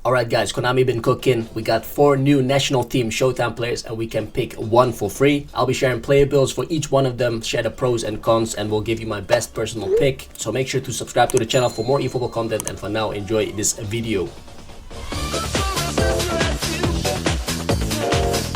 Alright guys, Konami been cooking. We got 4 new national team Showtime players and we can pick one for free. I'll be sharing player builds for each one of them, share the pros and cons, and we'll give you my best personal pick. So make sure to subscribe to the channel for more eFootball content, and for now enjoy this video.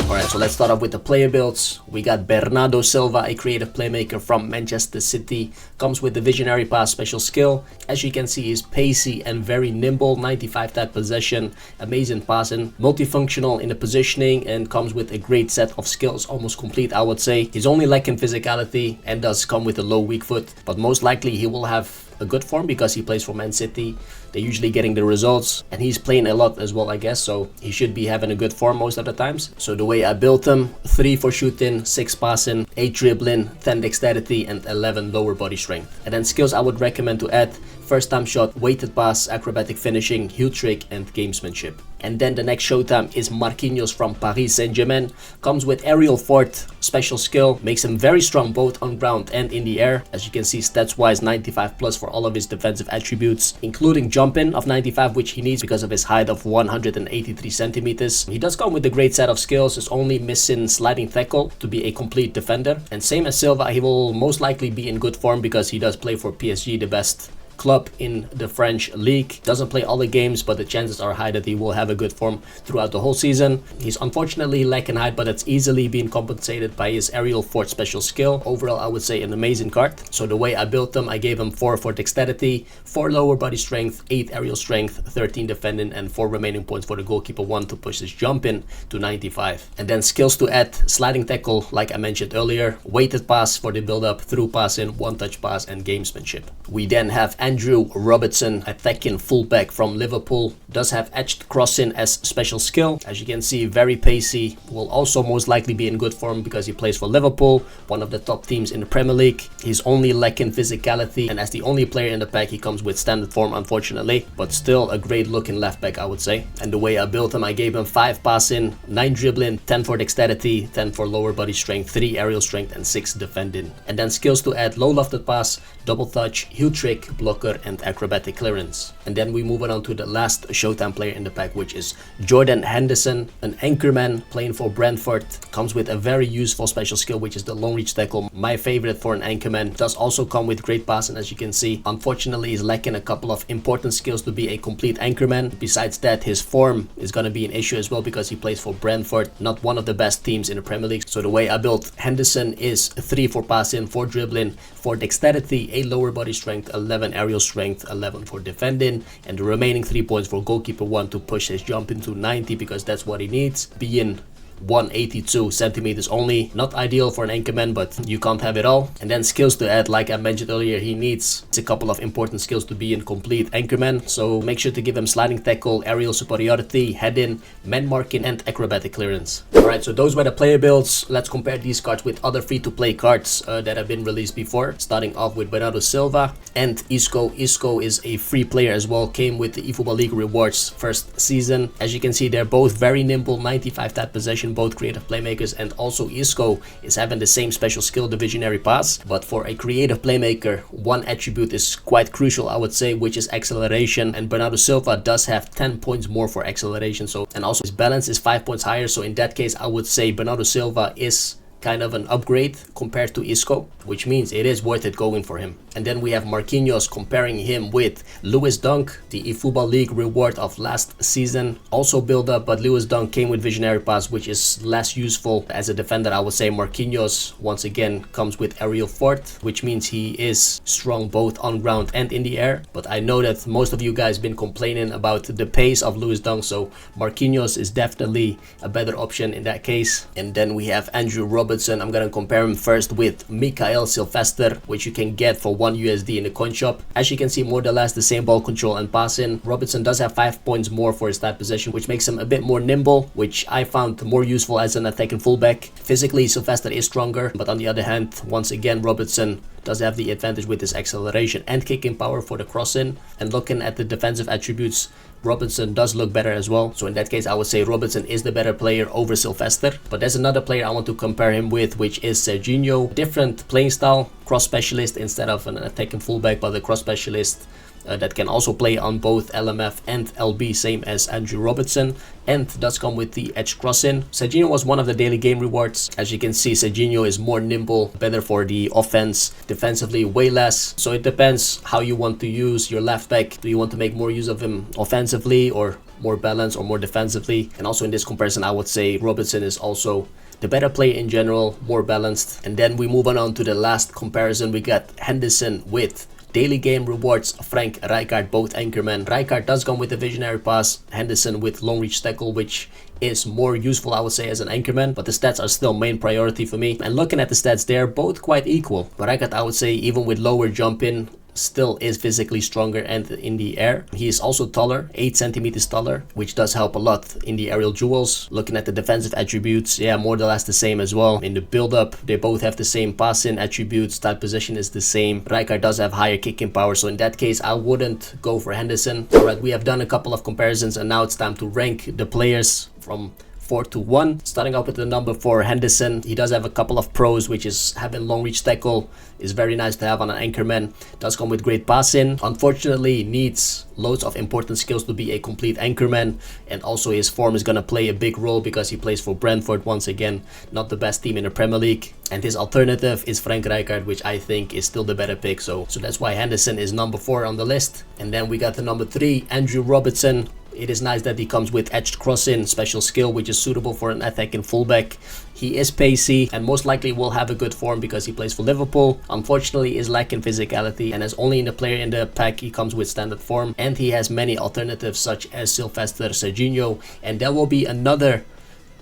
Alright, so let's start off with the player builds. We got Bernardo Silva, a creative playmaker from Manchester City. Comes with the visionary pass special skill. As you can see, he's pacey and very nimble, 95 type possession, amazing passing, multifunctional in the positioning, and comes with a great set of skills, almost complete I would say. He's only lacking physicality and does come with a low weak foot, but most likely he will have a good form because he plays for Man City. They're usually getting the results and he's playing a lot as well, I guess, so he should be having a good form most of the times. So the way I built him: 3 for shooting, 6 passing, 8 dribbling, 10 dexterity, and 11 lower body strength. And then skills I would recommend to add: first time shot, weighted pass, acrobatic finishing, heel trick, and gamesmanship. And then the next Showtime is Marquinhos from Paris Saint-Germain. Comes with aerial fort special skill, makes him very strong both on ground and in the air. As you can see, stats wise 95 plus for all of his defensive attributes, including jumping of 95, which he needs because of his height of 183 centimeters. He does come with a great set of skills, is only missing sliding tackle to be a complete defender. And same as Silva, he will most likely be in good form because he does play for PSG, the best club in the French league. Doesn't play all the games, but the chances are high that he will have a good form throughout the whole season. He's unfortunately lacking height, but that's easily being compensated by his aerial fort special skill. Overall, I would say an amazing card. So the way I built him, I gave him 4 for dexterity, 4 lower body strength, 8 aerial strength, 13 defending, and 4 remaining points for the goalkeeper 1 to push his jump in to 95. And then skills to add: sliding tackle, like I mentioned earlier, weighted pass for the build up, through passing, one touch pass, and gamesmanship. We then have Andrew Robertson, attacking fullback from Liverpool. Does have edged crossing as special skill. As you can see, very pacey. Will also most likely be in good form because he plays for Liverpool, one of the top teams in the Premier League. He's only lacking physicality, and as the only player in the pack, he comes with standard form unfortunately, but still a great looking left back I would say. And the way I built him, I gave him 5 passing, 9 dribbling, 10 for dexterity, 10 for lower body strength, 3 aerial strength, and 6 defending. And then skills to add: low lofted pass, double touch, heel trick, blocker, and acrobatic clearance. And then we move on to the last Showtime player in the pack, which is Jordan Henderson, an anchorman playing for Brentford. Comes with a very useful special skill, which is the long reach tackle, my favorite for an anchorman. Does also come with great passing, as you can see. Unfortunately, he's lacking a couple of important skills to be a complete anchorman. Besides that, his form is going to be an issue as well because he plays for Brentford, not one of the best teams in the Premier League. So the way I built Henderson is 3 for passing, 4 dribbling, 4 dexterity, 8 lower body strength, 11 aerial strength, 11 for defending, and the remaining 3 points for goalkeeper 1 to push his jump into 90 because that's what he needs, being 182 centimeters only. Not ideal for an anchorman, but you can't have it all. And then skills to add, like I mentioned earlier, he needs a couple of important skills to be in complete anchorman, so make sure to give him sliding tackle, aerial superiority, heading, man marking, and acrobatic clearance. Alright, so those were the player builds. Let's compare these cards with other free-to-play cards that have been released before, starting off with Bernardo Silva and Isco. Isco is a free player as well, came with the eFootball League rewards first season. As you can see, they're both very nimble, 95 type possession, both creative playmakers, and also Isco is having the same special skill, the visionary pass. But for a creative playmaker, one attribute is quite crucial I would say, which is acceleration, and Bernardo Silva does have 10 points more for acceleration, so, and also his balance is 5 points higher. So in that case, I would say Bernardo Silva is kind of an upgrade compared to Isco, which means it is worth it going for him. And then we have Marquinhos, comparing him with Lewis Dunk, the eFootball League reward of last season. Also build up, but Lewis Dunk came with visionary pass, which is less useful as a defender I would say. Marquinhos once again comes with aerial fort, which means he is strong both on ground and in the air. But I know that most of you guys been complaining about the pace of Lewis Dunk, so Marquinhos is definitely a better option in that case. And then we have Andrew Robertson. I'm gonna compare him first with Mikael Silvestre, which you can get for 1 USD in the coin shop. As you can see, more or less the same ball control and passing. Robertson does have 5 points more for his stat possession, which makes him a bit more nimble, which I found more useful as an attacking fullback. Physically, Silvestre is stronger, but on the other hand, once again, Robertson does have the advantage with his acceleration and kicking power for the crossing. And looking at the defensive attributes, Robertson does look better as well. So in that case, I would say Robertson is the better player over Silvestre. But there's another player I want to compare him with, which is Serginho. Different playing style, cross specialist instead of an attacking fullback, but the cross specialist that can also play on both LMF and LB, same as Andrew Robertson, and does come with the edge crossing. Serginho was one of the daily game rewards. As you can see, Serginho is more nimble, better for the offense, defensively way less. So it depends how you want to use your left back. Do you want to make more use of him offensively, or more balanced, or more defensively? And also in this comparison, I would say Robertson is also the better player in general, more balanced. And then we move on to the last comparison. We got Henderson with daily game rewards, Frank Rijkaard, both anchormen. Rijkaard does come with a visionary pass, Henderson with long reach tackle, which is more useful, I would say, as an anchorman, but the stats are still main priority for me. And looking at the stats, they're both quite equal. But Rijkaard, I would say, even with lower jump in, still is physically stronger and in the air. He is also taller, 8 centimeters taller, which does help a lot in the aerial duels. Looking at the defensive attributes, yeah, more or less the same as well. In the build-up, they both have the same passing attributes, type position is the same. Rijkaard does have higher kicking power, so in that case, I wouldn't go for Henderson. Alright, we have done a couple of comparisons, and now it's time to rank the players from 4 to 1. Starting out with the number 4, Henderson. He does have a couple of pros, which is having long reach tackle is very nice to have on an anchorman. Does come with great passing. Unfortunately, needs loads of important skills to be a complete anchorman, and also his form is gonna play a big role because he plays for Brentford once again, not the best team in the Premier League. And his alternative is Frank Rijkaard, which I think is still the better pick. So that's why Henderson is number 4 on the list. And then we got the number 3, Andrew Robertson. It is nice that he comes with edged crossing, special skill, which is suitable for an attacking fullback. He is pacey and most likely will have a good form because he plays for Liverpool. Unfortunately, is lacking physicality, and as only in the player in the pack, he comes with standard form. And he has many alternatives such as Silvestre, Serginho, and there will be another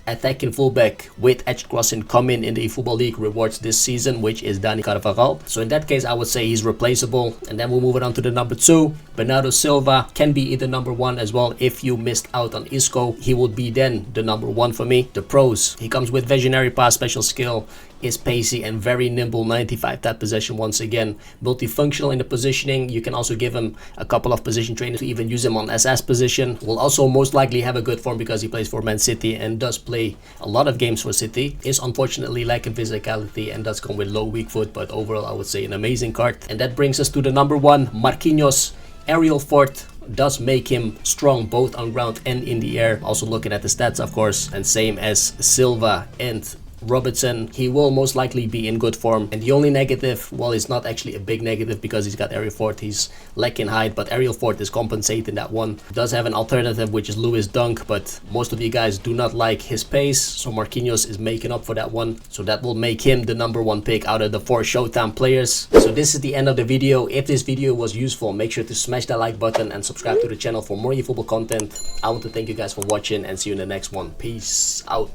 attacking fullback with edge crossing coming in the eFootball League rewards this season, which is Dani Carvajal. So in that case, I would say he's replaceable. And then we'll move it on to the number 2. Bernardo Silva can be either number 1 as well. If you missed out on Isco, he would be then the number 1 for me. The pros, he comes with visionary pass, special skill, is pacey and very nimble, 95 tap possession once again, multifunctional in the positioning. You can also give him a couple of position trainers to even use him on SS position. Will also most likely have a good form because he plays for Man City and does play a lot of games for City. Is unfortunately lacking physicality and does come with low weak foot, but overall I would say an amazing card. And that brings us to the number 1, Marquinhos. Aerial fort does make him strong both on ground and in the air. Also looking at the stats, of course, and same as Silva and Robertson, he will most likely be in good form. And the only negative, well, it's not actually a big negative because he's got aerial fort, he's lacking height, but aerial fort is compensating that one. Does have an alternative, which is Lewis Dunk, but most of you guys do not like his pace, so Marquinhos is making up for that one. So that will make him the number 1 pick out of the 4 Showtime players. So this is the end of the video. If this video was useful, make sure to smash that like button and subscribe to the channel for more eFootball content. I want to thank you guys for watching and see you in the next one. Peace out.